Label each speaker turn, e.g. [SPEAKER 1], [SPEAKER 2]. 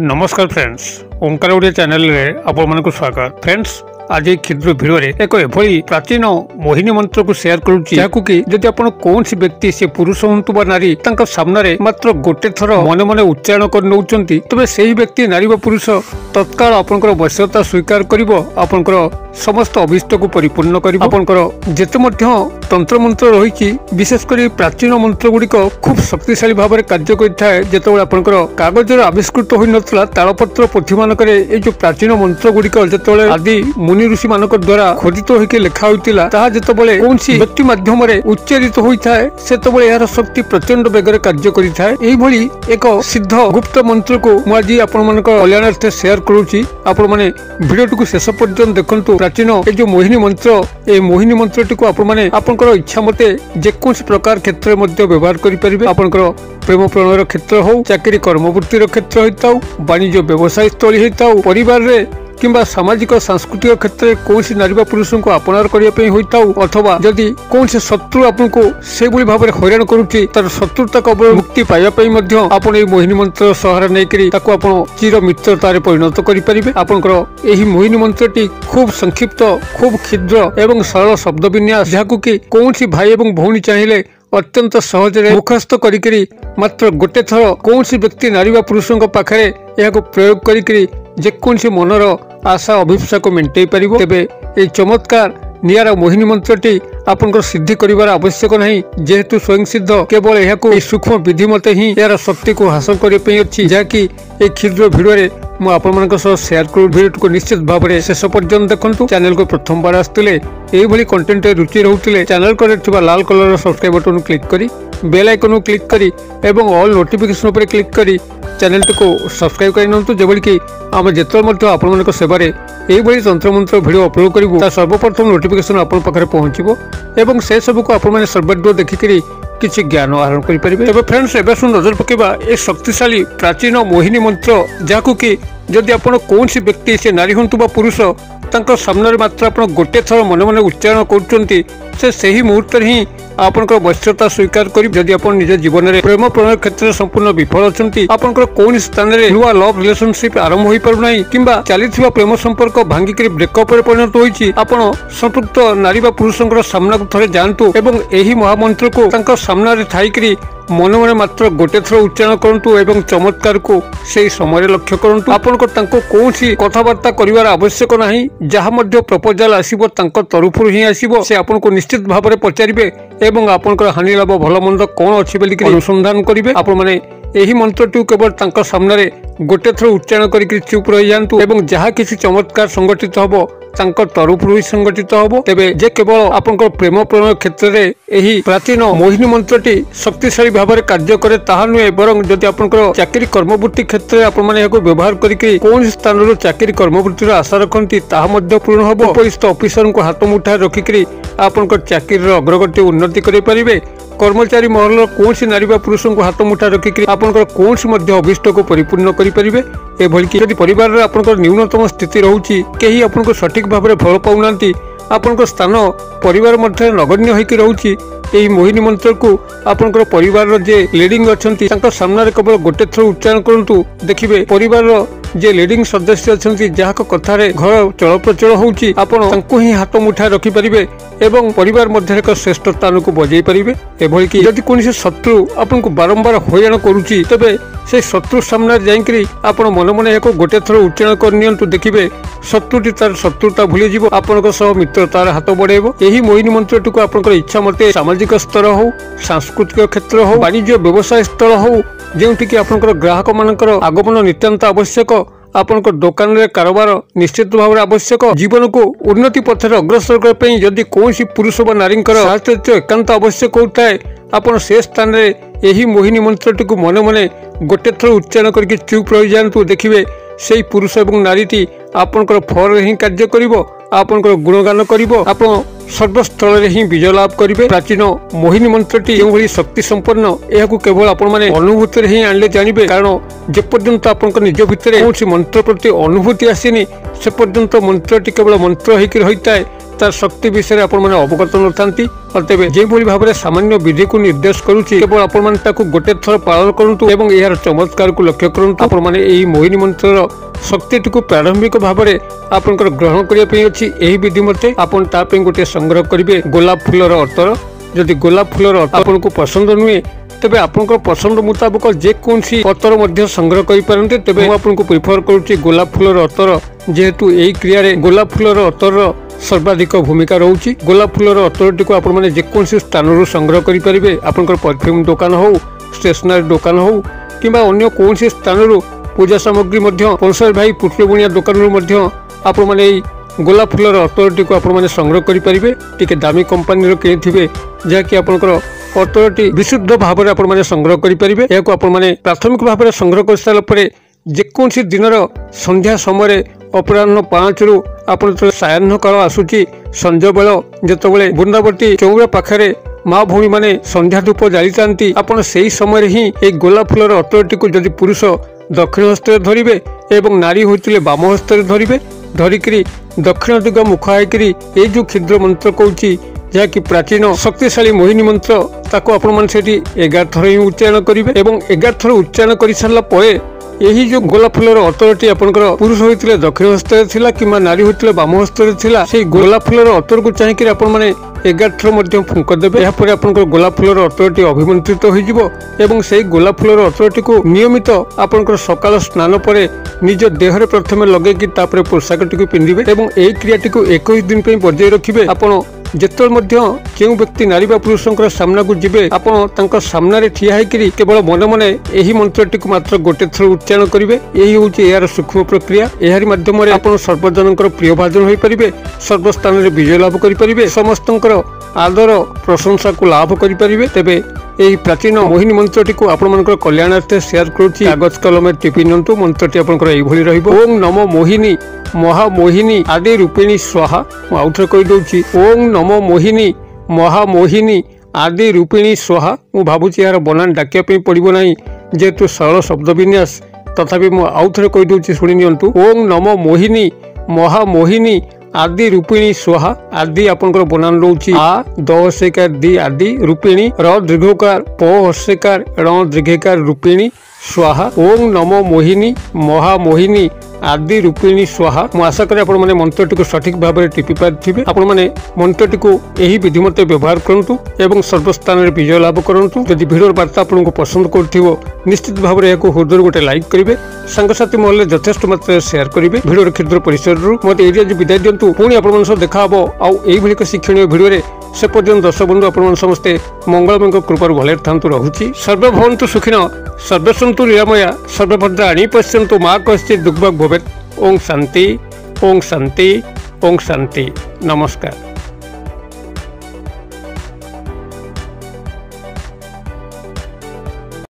[SPEAKER 1] नमस्कार फ्रेंड्स, ओंकार ओडिया चैनल रे आपण मानक स्वागत। फ्रेंड्स, आज क्षुद्र भिडियो एक एभली प्राचीन मोहिनी मंत्र को शेयर करुच्ची कि जदि आपण कौन सी व्यक्ति से पुरुष हूँ बा नारी सामने मात्र गोटे थर मन मन उच्चारण कर नौचंती तबे सही व्यक्ति नारी बा पुरुष तत्काल आपनकर वश्यता स्वीकार करिवो, आपनकर समस्त अभिष्ट को परिपूर्ण करिवो। आपनकर जेते मध्य तंत्र मंत्र रही विशेषकर प्राचीन मंत्र गुड़िक खूब शक्तिशाली भाव में कार्य करें। जितेबाला आपनकर कागजर आविष्कृत हो नाला तालपत्र पोथी मानक जो प्राचीन मंत्र गुड़िक जिते आदि मुनि ऋषि मानक द्वारा खोदित होकर लिखा होता ताहा जितेबाला कौन व्यक्ति माध्यम उच्चारित होता है सेतबेले यार शक्ति प्रचंड बेगर कार्य करिथाए। एही एक सिद्ध गुप्त मंत्र को मुझे आपण कल्याणार्थ शेयर करुच्ची। आपण माने वीडियो को शेष पर्यंत देखंतु। प्राचीन ए जो मोहिनी मंत्र ए मोहिनी मंत्रटी को आपण माने आपनकर इच्छा मते जेकोसी प्रकार क्षेत्र में व्यवहार करें। आपनकर प्रेम प्रणयर क्षेत्र हो, चाकरी कर्मवृत्तिर क्षेत्र होता, वाणिज्य व्यवसाय स्थली होता, परिवार रे किंबा सामाजिक सांस्कृतिक क्षेत्र में कौन नारी पुरुष को आपणार करने होता, अथवा जदि कौन शत्रु आपको से भाव में हैरान करुच्ची तार शत्रुता कबल मुक्ति पाइबापी आपण मोहिनी मंत्र सहारा नहीं चिर मित्रतार परिणत करें। आपंकर यही मोहिनी मंत्रटी खूब संक्षिप्त, खूब क्षुद्र एवं सरल शब्द विन्यास जहाँ कि कौन भाई और भौणी चाहिए अत्यंत सहजरे मुखस्थ करी मात्र गोटे थर कौन व्यक्ति नारी व पुरुषों पाखे यह प्रयोग करी जेकोसी मनर आशा अभिप्सा को मेंटेई पारिबो। तेबे ए चमत्कार नियारा मोहिनी मंत्रटी आपनकर सिद्धि करिवार आवश्यक नहीं, जेहेतु स्वयं सिद्ध केवल यह सूक्ष्म विधि मते ही यार शक्ति को हासिल करने अच्छी जहाँकि एक क्षुद्र भिडियो मुझे शेयर करूँ। भिडियो को निश्चित भाव में शेष पर्यंत देखंतु। चैनल को प्रथम बार आसते यही कंटेंट रुचि रोते चैनल को लाल कलर सब्सक्राइब बटन क्लिक करी बेल आइकन क्लिक करी एवं ऑल नोटिफिकेशन पर क्लिक करी चैनल को सब्सक्राइब कर जेबल कि आम जिते आपण सेवार यही तंत्र मंत्र भिडियो अपलोड करूँ सर्वप्रथम नोटिफिकेशन आपण पाखे पहुँचो एवं से सब को आप सर्वाधिक देखिकी किसी ज्ञान आहरण करेंगे। तब फ्रेंड्स एवं नजर पकेबा एक शक्तिशाली प्राचीन मोहिनी मंत्र जहाँ कि जदि आप कौन व्यक्ति से नारी हूँ बा पुरुष सामने मात्र आप गोटे थर मन मन उच्चारण कर मुहूर्त ही आपनकर वश्यता स्वीकार करी। जदि आप निज जीवन में प्रेम प्रणय क्षेत्र में संपूर्ण विफल अच्छा आपनकर कौन स्थान में नुआ लव रिलेशनशिप आरंभ हो पारना किंबा चली प्रेम संपर्क भांगिक ब्रेकअप परिणत होती आपन संपृक्त नारी व पुरुषों सामना को थे जातु एवं यही महामंत्र को सामने थाई मन मन मात्र गोटे थर उच्चारण करूँ एवं चमत्कार को से समय लक्ष्य करूँ। आपन कौन कथबार्ता कर आवश्यक नहीं, जहाँ प्रपोजाल आसो तरफ ही आसो से आपन को निश्चित भाव में पचारे एवं आपनकर हानि लाभ भल मंद कौन अच्छी बोलिक अनुसंधान करेंगे। आपण मैंने यही मंत्रटी केवल सामने गोटे थर उच्चारण करके चुप रही जातु एवं जहाँ किसी चमत्कार संगठित हम तरफ ही संगठित हम। तेबे जे केवल आपनकर प्रेम प्रणय क्षेत्र में यही प्राचीन मोहिनी मंत्रटी शक्तिशाली भाव में कार्य करे ताहा नुहे, बरं जदि आपनकर चाकरी कर्मवृत्ति क्षेत्र में आपण माने व्यवहार करके कौन स्थान चाकरी कर्मवृत्तिर आशा रखती ताहा मध्य पूर्ण हम। उपरिस्थ ऑफिसर को हाथ मुठा रखिक आपनकर चाकरी अग्रगति उन्नति करें। कर्मचारी महल कौन नारी व पुरुषों को हाथ मुठा रखिक आपनकर कौन अभिष्ट को परिपूर्ण करें। एभली कि परिवार में आपनकर न्यूनतम स्थिति रोचे कहीं आपको सठिक भाव में फल पाऊना आपनकर स्थान परिवार मध्य नगण्य होकर रोचे। यही मोहिनी मंत्र को आपनकर परिवार जे लीडिंग अच्छा सामने केवल गोटे थर उच्चारण करूँ देखिए परिवार जे लीडिंग सदस्य अच्छा जहाँ कथार घर चल प्रचल होती ही हाथ मुठा रखिपारे एवं परिवार मध्य एक श्रेष्ठ स्थान को बजाई पारे। एभली कि जदि कौन शत्रु आपको बारंबार हैरान करुच्ची तेबे से शत्रु सामने जाइकरी आपण मन मन एक गोटे थर उच्चारण कर देखिए शत्रुटी तार शत्रुता भूली जीव आपन मित्रतार हाथ बढ़ेब। यही मोहिनी मंत्रटी को आपनकर इच्छा मते सामाजिक स्तर हो, सांस्कृतिक क्षेत्र हो, वाणिज्य व्यवसाय स्थल हो जेउठिकी आपनकर ग्राहक मानकर आगमन नितांत आवश्यक, आपनकर दुकान रे कारोबार निश्चित भाव में आवश्यक, जीवन को उन्नति पथर अग्रसर करने जदि कौन पुरुष व नारी साहचर्य एकांत आवश्यक होता है आपन से स्थान में यही मोहिनी मंत्रटी को मन मन गोटे थर उच्चारण करके चुप रही जातु देखिए से पुरुष एवं नारीटी आपनकर फल ही कार्य करिवो, आपनकर गुणगान करिवो, आपन सर्वस्थल ही विजय लाभ करेंगे। प्राचीन मोहिनी मंत्रटी जो शक्ति संपन्न यह केवल आपण मैंने अनुभूति ही आनले जानवे, कारण जेपर्यंत आपण निज भितर कौन मंत्र प्रति अनुभूति आसेनी से पर्यंत मंत्रटी केवल मंत्र होता है। ତାର ଶକ୍ତି ବିଷୟରେ ଆପଣମାନେ ଅବଗତ ନଥାନ୍ତି। ତେବେ ଯେଉଁଭଳି ଭାବରେ ସାମାନ୍ୟ ବିଧିକୁ ନିର୍ଦ୍ଦେଶ କରୁଛି କେବଳ ଆପଣମାନେ ତାକୁ ଗୋଟେ ଥର ପାଳନ କରନ୍ତୁ ଏବଂ ଏହାର ଚମତ୍କାରକୁ ଲକ୍ଷ୍ୟ କରନ୍ତୁ। ଆପଣମାନେ ଏହି ମୋହିନୀ ମନ୍ତ୍ରର ଶକ୍ତିଟିକୁ ପ୍ରାରମ୍ଭିକ ଭାବରେ ଆପଣଙ୍କର ଗ୍ରହଣ କରିବା ପାଇଁ ଅଛି। ଏହି ବିଧି ମତେ ଆପଣ ତା ପାଇଁ ଗୋଟିଏ ସଂଗ୍ରହ କରିବେ ଗୋଲାପ ଫୁଲର ଅତର। ଯଦି ଗୋଲାପ ଫୁଲର ଆପଣଙ୍କୁ ପସନ୍ଦ ନୁହେଁ ତେବେ ଆପଣଙ୍କ ପସନ୍ଦ ମୁତାବକ ଯେକୌଣସି ଅତର ମଧ୍ୟ ସଂଗ୍ରହ କରିପାରନ୍ତି। ତେବେ ମୁଁ ଆପଣଙ୍କୁ ପ୍ରିଫର କରୁଛି ଗୋଲାପ ଫୁଲର ଅତର, ଯେହେତୁ ଏହି କ୍ରିୟାରେ ଗୋଲାପ ଫୁଲର ଅତରର ସର୍ବାଧିକ ଭୂମିକା ରହୁଛି। ଗୋଲାପ ଫୁଲର ଅତରଟିକୁ ଆପଣମାନେ ଯେକୌଣସି ସ୍ଥାନରୁ ସଂଗ୍ରହ କରିପାରିବେ। ଆପଣଙ୍କର ପରଫ୍ୟୁମ୍ ଦୋକାନ ହେଉ, ଷ୍ଟେସନାରୀ ଦୋକାନ ହେଉ କିମ୍ବା ଅନ୍ୟ କୌଣସି ସ୍ଥାନରୁ ପୂଜା ସାମଗ୍ରୀ ମଧ୍ୟ କଂସାଇ ଭାଇ ପୁଟୁଳି ବୁଣିଆ ଦୋକାନରୁ ମଧ୍ୟ ଆପଣମାନେ ଏହି ଗୋଲାପ ଫୁଲର ଅତରଟିକୁ ଆପଣମାନେ ସଂଗ୍ରହ କରିପାରିବେ। ଟିକେ ଦାମୀ କମ୍ପାନୀର କିଣିଥିବେ, ଯାହାକି ଆପଣଙ୍କର ଅତରଟି ବିଶୁଦ୍ଧ ଭାବରେ ଆପଣମାନେ ସଂଗ୍ରହ କରିପାରିବେ। ଏହାକୁ ଆପଣମାନେ ପ୍ରାଥମିକ ଭାବରେ ସଂଗ୍ରହ କରିସାରିଲା ପରେ ଯେକୌଣସି ଦିନର ସନ୍ଧ୍ୟା ସମୟରେ ଅପରାହ୍ନ 5ରୁ ଆପଣ ଯେତେବେଳେ ସାୟାହ୍ନ କାଳ ଆସୁଛି, ସଞ୍ଜ ବେଳ ଯେତେବେଳେ ବୃନ୍ଦାବତୀ ଚଉରା ପାଖରେ ମା ଭଉଣୀ ମାନେ ସନ୍ଧ୍ୟା ଧୂପ ଜାଳିଥାନ୍ତି, ଆପଣ ସେହି ସମୟରେ ହିଁ ଏହି ଗୋଲାପ ଫୁଲର ଅତରଟିକୁ ଯଦି ପୁରୁଷ ଦକ୍ଷିଣ ହସ୍ତରେ ଧରିବେ ଏବଂ ନାରୀ ହୋଇଥିଲେ ବାମ ହସ୍ତରେ ଧରିବେ, ଧରିକିରି ଦକ୍ଷିଣ ଦିଗ ମୁଖ ହେଇକିରି ଏଇ ଯୋଉ କ୍ଷୁଦ୍ର ମନ୍ତ୍ର କହୁଛି, ଯାହାକି ପ୍ରାଚୀନ ଶକ୍ତିଶାଳୀ ମୋହିନୀ ମନ୍ତ୍ର, ତାକୁ ଆପଣମାନେ ସେଠି 11 ଥର ହିଁ ଉଚ୍ଚାରଣ କରିବେ ଏବଂ 11 ଥର ଉଚ୍ଚାରଣ କରିସାରିଲା ପରେ ଏହି ଯୋଉ ଗୋଲାପ ଫୁଲର ଅତରଟି ଆପଣଙ୍କର ପୁରୁଷ ହୋଇଥିଲେ ଦକ୍ଷିଣ ହସ୍ତରେ ଥିଲା କିମ୍ବା ନାରୀ ହୋଇଥିଲେ ବାମ ହସ୍ତରେ ଥିଲା, ସେଇ ଗୋଲାପ ଫୁଲର ଅତରକୁ ଚାହିଁକିରି ଆପଣମାନେ 11 ଥର ମଧ୍ୟ ଫୁଙ୍କ ଦେବେ। ଏହାପରେ ଆପଣଙ୍କର ଗୋଲାପ ଫୁଲର ଅତରଟି ଅଭିମନ୍ତ୍ରିତ ହୋଇଯିବ ଏବଂ ସେଇ ଗୋଲାପ ଫୁଲର ଅତରଟିକୁ ନିୟମିତ ଆପଣଙ୍କର ସକାଳ ସ୍ନାନ ପରେ ନିଜ ଦେହରେ ପ୍ରଥମେ ଲଗେଇକି ତାପରେ ପୋଷାକଟିକୁ ପିନ୍ଧିବେ ଏବଂ ଏହି କ୍ରିୟାଟିକୁ 21 ଦିନ ପାଇଁ ବଜାୟ ରଖିବେ। ଆପଣ ଯେତେବେଳେ ମଧ୍ୟ ଯେଉଁ ବ୍ୟକ୍ତି ନାରୀ ବା ପୁରୁଷଙ୍କର ସାମ୍ନାକୁ ଯିବେ, ଆପଣ ତାଙ୍କ ସାମ୍ନାରେ ଠିଆ ହେଇକିରି କେବଳ ମନେ ମନେ ଏହି ମନ୍ତ୍ରଟିକୁ ମାତ୍ର ଗୋଟେ ଥର ଉଚ୍ଚାରଣ କରିବେ। ଏହି ହେଉଛି ଏହାର ସୂକ୍ଷ୍ମ ପ୍ରକ୍ରିୟା। ଏହାରି ମାଧ୍ୟମରେ ଆପଣ ସର୍ବଜନଙ୍କର ପ୍ରିୟ ଭାଜନ ହୋଇପାରିବେ, ସର୍ବସ୍ଥାନରେ ବିଜୟ ଲାଭ କରିପାରିବେ, ସମସ୍ତଙ୍କର ଆଦର ପ୍ରଶଂସାକୁ ଲାଭ କରିପାରିବେ। ତେବେ ଏହି ପ୍ରାଚୀନ ମୋହିନୀ ମନ୍ତ୍ରଟିକୁ ଆପଣମାନଙ୍କର କଲ୍ୟାଣାର୍ଥେ ସେୟାର କରୁଛି। କାଗଜ କଲମରେ ଟିପି ନିଅନ୍ତୁ। ମନ୍ତ୍ରଟି ଆପଣଙ୍କର ଏଇଭଳି ରହିବ, ଓಂ ନମୋ ମୋହିନୀ ମହାମୋହିନୀ ଆଦି ରୂପିଣୀ ସ୍ୱାହା। ମୁଁ ଆଉଥରେ କହିଦେଉଛି, ଓಂ ନମୋ ମୋହିନୀ ମହାମୋହିନୀ ଆଦି ରୂପିଣୀ ସ୍ୱାହା। ମୁଁ ଭାବୁଛି ଏହାର ବନାନ ଡାକିବା ପାଇଁ ପଡ଼ିବ ନାହିଁ, ଯେହେତୁ ସରଳ ଶବ୍ଦ ବିନ୍ୟାସ। ତଥାପି ମୁଁ ଆଉଥରେ କହିଦେଉଛି, ଶୁଣି ନିଅନ୍ତୁ। ଓಂ ନମୋ ମୋହିନୀ ମହାମୋହିନୀ ଆଦି ରୂପିଣୀ ସ୍ୱାହା। ଆଦି ଆପଣଙ୍କର ବନାନ ରହୁଛି ଆ ଦ ହର୍ଷେକାର ଦି ଆଦି ରୂପିଣୀ ର ଦୀର୍ଘକାର ପ ହର୍ଷେକାର ଣ ଦୀର୍ଘକାର ରୂପିଣୀ ସ୍ୱାହା। ଓಂ ନମୋ ମୋହିନୀ ମହାମୋହିନୀ ଆଦି ରୂପିଣୀ ସ୍ୱାହା। ମୁଁ ଆଶା କରେ ଆପଣମାନେ ମନ୍ତ୍ରଟିକୁ ସଠିକ ଭାବରେ ଟିପି ପାରିଥିବେ। ଆପଣମାନେ ମନ୍ତ୍ରଟିକୁ ଏହି ବିଧି ମତେ ବ୍ୟବହାର କରନ୍ତୁ ଏବଂ ସର୍ବସ୍ଥାନରେ ବିଜୟ ଲାଭ କରନ୍ତୁ। ଯଦି ଭିଡ଼ିଓର ବାର୍ତ୍ତା ଆପଣଙ୍କୁ ପସନ୍ଦ କରୁଥିବ, ନିଶ୍ଚିତ ଭାବରେ ଏହାକୁ ହୃଦୟରୁ ଗୋଟେ ଲାଇକ୍ କରିବେ, ସାଙ୍ଗସାଥି ମହଲରେ ଯଥେଷ୍ଟ ମାତ୍ରାରେ ସେୟାର କରିବେ। ଭିଡ଼ିଓର କ୍ଷୁଦ୍ର ପରିସରରୁ ମୋତେ ଏଇଠି ଆଜି ବିଦାୟ ଦିଅନ୍ତୁ। ପୁଣି ଆପଣମାନଙ୍କ ସହ ଦେଖା ହେବ ଆଉ ଏଇଭଳି ଏକ ଶିକ୍ଷଣୀୟ ଭିଡ଼ିଓରେ। ସେ ପର୍ଯ୍ୟନ୍ତ ଦର୍ଶକ ବନ୍ଧୁ ଆପଣମାନେ ସମସ୍ତେ ମଙ୍ଗଳମୟଙ୍କ କୃପାରୁ ଭଲରେ ଥାନ୍ତୁ। ରହୁଛି। ସର୍ବେ ଭବନ୍ତୁ ସୁଖିନ, ସର୍ବେ ସନ୍ତୁ ନିରାମୟା, ସର୍ବଭଦ୍ରାଣି ପଶ୍ୟନ୍ତୁ ମା କଶ୍ଚିତ୍ ଦୁର୍ଭାଗ୍ୟ ଭବେତ୍। ଓಂ ଶାନ୍ତି, ଓಂ ଶାନ୍ତି, ଓಂ ଶାନ୍ତି। ନମସ୍କାର।